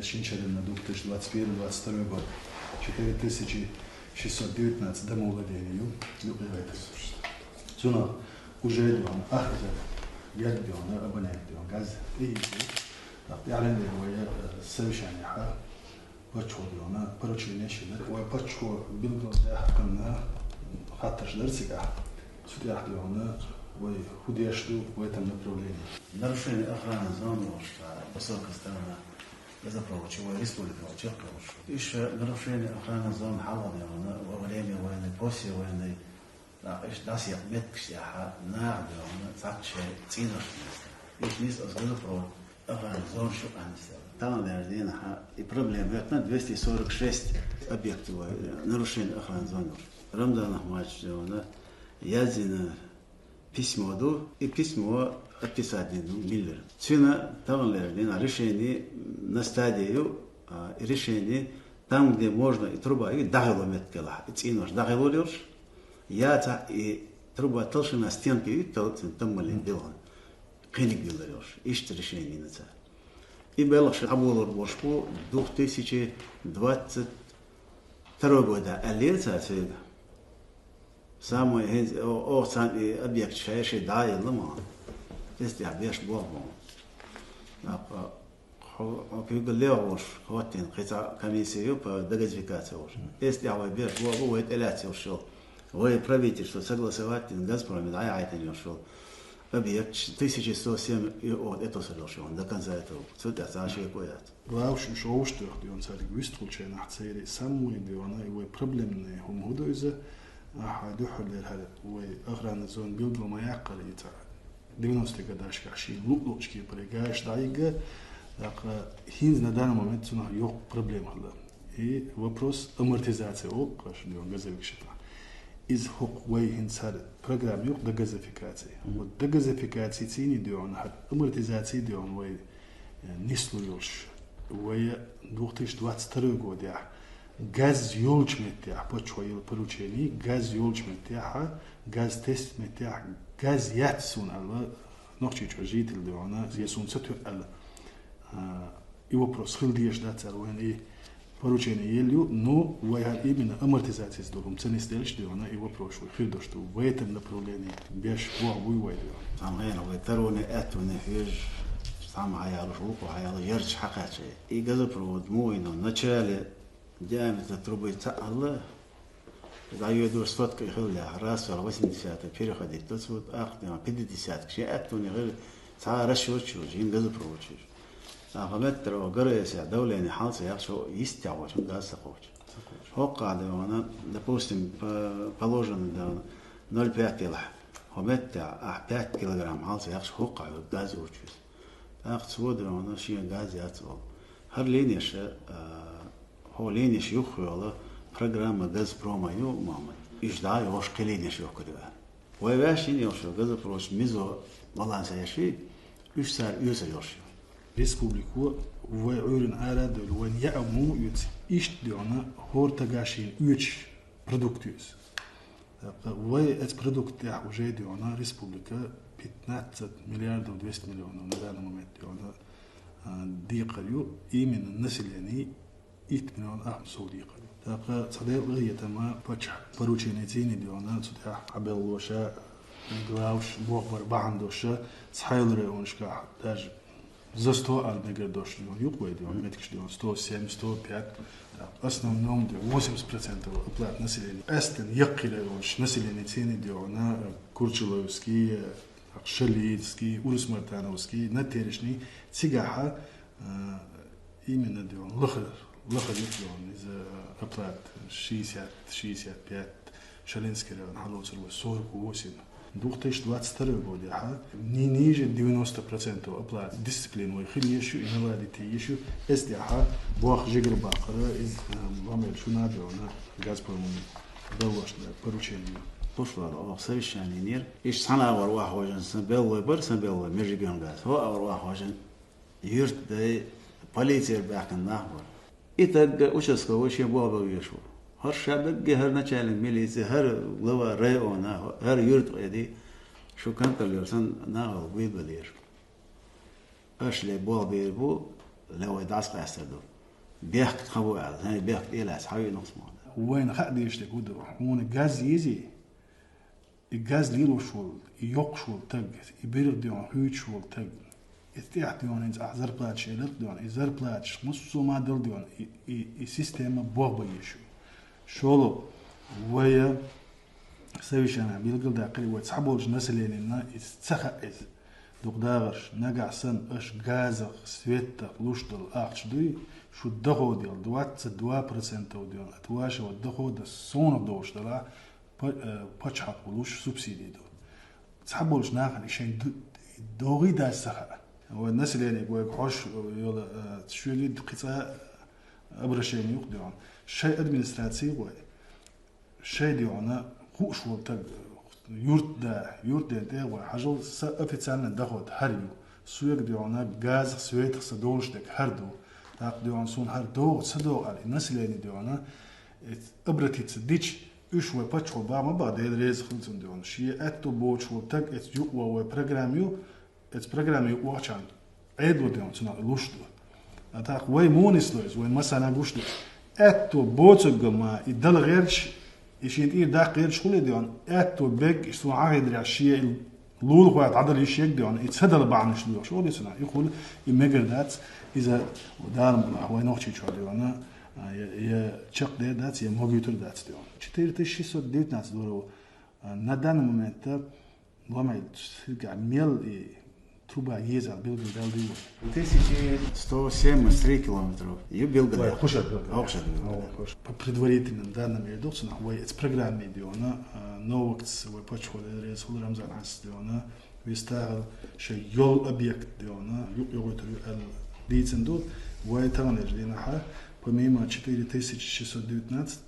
расчинчарен на 2021-2022 год 4619 домовладений. Цуна уже дюан ахза яд дюан абонент дюан газ и يعني هو سويشاني حا بتشوديونا بروتشيني شيء وبتشو بيلدون ده كنا خاطر درسك سوتي أحديونا وهوديشتو ويتم направление. Нарушение охраны зоны, что поселка страна запрочила республика Черков. Еще нарушение охраны зоны халавиона во время войны, после войны. Das ja mitgesehen, nachgenommen, sagt sie, ziehen wir ich nicht aus Güllebrot, aber so schon anstellen. Там, наверное, и проблема. Это 246 объектов нарушения охраны зоны. Рамдан Ахмадович, Язина письмо и письмо отписать Миллер. Цена там, наверное, решение на стадию решение там, где можно и труба, и дагило меткела. И ценош дагило лишь. Я и труба толщина стенки и там малин делан. Кеник делаешь, ищет решение на это. И было что оболор бошку 2022 года. А лето отсюда самый объект шайший да и лома. Если объешь богом. Когда лево уж хватин, хотя комиссию по дегазификации уж. Если объешь богом, вот эляция ушел. Вы правительство согласовать с Газпромом, да, это не ушел. Объект 1107 и от это совершил до конца этого. Сюда зашли куда-то. Главное, что он царик выступил на цели самые дивана и вы проблемные хумудоиза, а духали هذا وأغران الزون بيلدوا ما يعقل يتع 90 قداش كعشين لوكشكي بريجاش دايجا هينز на данный момент сюда yok проблем هلا. И вопрос амортизации окаш дион газовик из хоквей хинсар программ yok дегазификации. Вот дегазификации цени дион хат амортизации дион вей нислуёш вей 2022 год я газ ёлч метя почвоил поручений газ ёлч метя газ тест метя газ ятсун алла нохчич житель диона зесун сату алла и вопрос хилдиеш дацар вен и поручение елю, но именно амортизация с другом цены сделать, она его прошлый фильм, что в этом направлении беш войдет. Там гайна вайтероне этоне фиж, там гаял жуку, гаял ярч хакачи. И газопровод мой, но в начале диаметр трубы Аллах, даю сотка хилля, раз 80 переходить, тут вот 50, все этоне гайли, цара расчёчу, им газопровод. فمتر وقريس يا دولة يعني حالسة يخشوا يستعوا شو قاعد سقوش. هو قاعد وانا допустим положено да 0,5 кило. ومتر 5 килограмм حالسة يخشوا هو قاعد غاز يوجد. أخذ سود وانا شيء غاز ياتوا. هر لينيش هو لينيش يخوي والله برنامج غاز بروما يو مامد. إجداء يوش كلينيش يخوي. ويباشين يوشوا غاز بروش ميزو والله سيشي يشتر يوشوا. Республику в Уйрен Арадоль, вон я ему юц иштдиона хортагашин юч продуктиус. Вой эти продукты уже диона республика 15 миллиардов 200 миллионов на данный момент диона дикарю именно население 1 миллион саудикарю. Так صدق غير تما بتش поручение цены диона сюда абеллоша главш богвар бандоша цхайлре оншка даже за 100 альмегер дошли, юквейди, он меткшли, он 107, 105, в основном 80% оплат населения. Эстен якиле население цены на Курчиловский, Шалицкий, Урус-Мартановский, на Терешний, Цигаха, именно лохар из оплат 60, 65, Шалинский район, Халоцер 48. 2022 год, не ниже 90% оплат дисциплину и хилиещу и наладите еще, если бог жигр бакара из вамель шунабио на Газпрому доложно поручение. Пошло в совещании мир. И сана аварвах важен сабеллой бар сабеллой межиган газ. Хо аварвах важен юрт да полиция бахтан нахвар. И так участковый еще баба вешу. هر شباب هر نچالن ملیزه هر لوا رایونا هر یورت قدی شو کن کلیرسن نه وید بدیر اشلی بال بیر بو لو يدعس قاستدو بيحك خبو على هاي بيحك إلى أصحابي نقص ماله وين خد يشتك ودر هون الجاز يزي الجاز ليلو شول يوق شول تج يبرر ديون هيج شول تج استيح ديون إنز أحزر بلاتش يلق ديون إزر بلاتش مصو ما دل ديون السيستم بوه بيشو شولو ويا سويش أنا بيلقل داقلي ويتسحبولش نسلين إنه يستخع إز دوق داغرش نقع سن إش غازق سويتة لوشتل آخش دوي شو الدخو ديال دوات 2% ديال أتواشا والدخو دا سون دوش دلا باش حق ولوش سوبسيدي دو تسحبولش ناخن إشين دوغي دا السخع والناس اللي يعني يقول حوش يلا تشويلي دقيقة أبرشين يوق ديون شيء أدمنستراتسي شيء ديونا خوش ولتق يورد ده وحاجة أفتسالنا دخود هريو سويق ديونا غاز سويت خصدولش دك هردو تاق ديوان سون هردو صدو على الناس اللي ديونا أبرتي تصديش إيش وباتش وبا ما بعد هالريز خلصون ديونا شيء أتو بوتش ولتق إتجو وبرناميو برناميو واشان عيدو ديوان سنا لوشدو تاق وين مونيسلوز وين مثلا قوشدو أتو بوتش ما يدل غيرش يشين إيه داق غير شغل ديون أتو بيج يسوع عايد الشيء لول قاعد عدل يشيك ديون يتصدر بعض شلو شغل يسنا يقول يمجر دات إذا دار هو نوختي شو ديون يا تشق دات يا موجيتور دات ديون شتير تشي صوت ديت ناس دورو ندان مومنت لما يرجع ميل تروبا يزال بيلقى دالدي تيسي 173 كيلومتر يبيلقى خوش خوش предварительно данными идут на way it's программе диона но вقت وباتش ولا ريس ولا رمزان حس диона ويستاهل شيء يول объект диона يقدر الديتندو ويتغنر لنا помимо 4619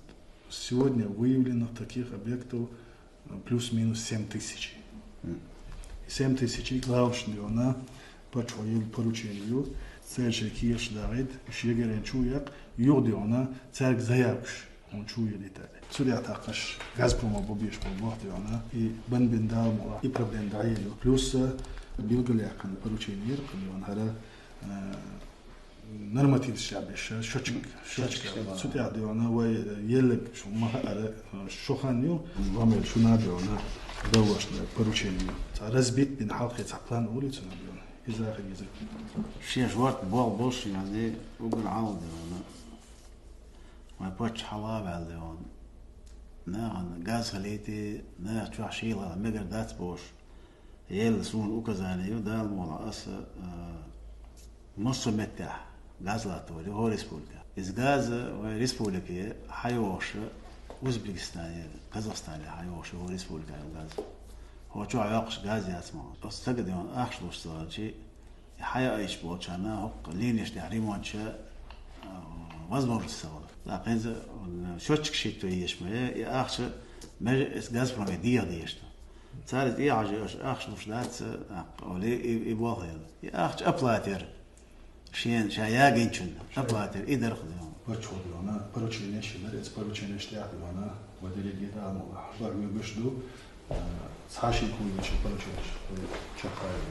сегодня выявлено таких объектов плюс-минус 7000 7000 главш диона пачоил поручению цельше кирш дагид шегерен чуяк يغديونا تارك زيابش ونشوي اللي تاني سوريا تاقش غازبروم بوبيش بالبوح ديونا بن بندال مورا يبربن دعيلو بلوس بيلقل يقن بروتينير قليون هذا نرمتي الشعبش شوتشك سوريا ديونا ويلق شو ما هذا شو خانيو رامل شو ناديونا دوش بروتينير رزبيت بين حلقة تقلان أولي تناديونا إذا خيزك شيء جوات بوش يعني وقول عاود ديونا ما باتش حلاب على ديون ناغن غاز خليتي ناغ تشوح شيلا مقر دات بوش يل سون وكزاني ودال مولا أس مصر متاح غاز لاتوري هو ريسبولكا إز غاز ريسبولكا حيوش أوزبكستاني قزاقستاني حيوش هو ريسبولكا غاز هو شو عياقش غاز ياسمع بس تقدر يون أخش دوستاجي حيا إيش بوتشانا هق لينيش تحريمون شا وزبور السواد لكن شوتشك شيء تويش ما يأخش مج غاز فرامي ديشته ثالث إيه عجيش أخش دوشلات أولي يبغى يأخش أبلاتير شين شايعين شن أبلاتير إدر خديهم بچو دیوانه پروچینش میره پروچینش تیار دیوانه و دیگه دارم و بارمی بشدو ساشی کویش پروچینش چه خواهی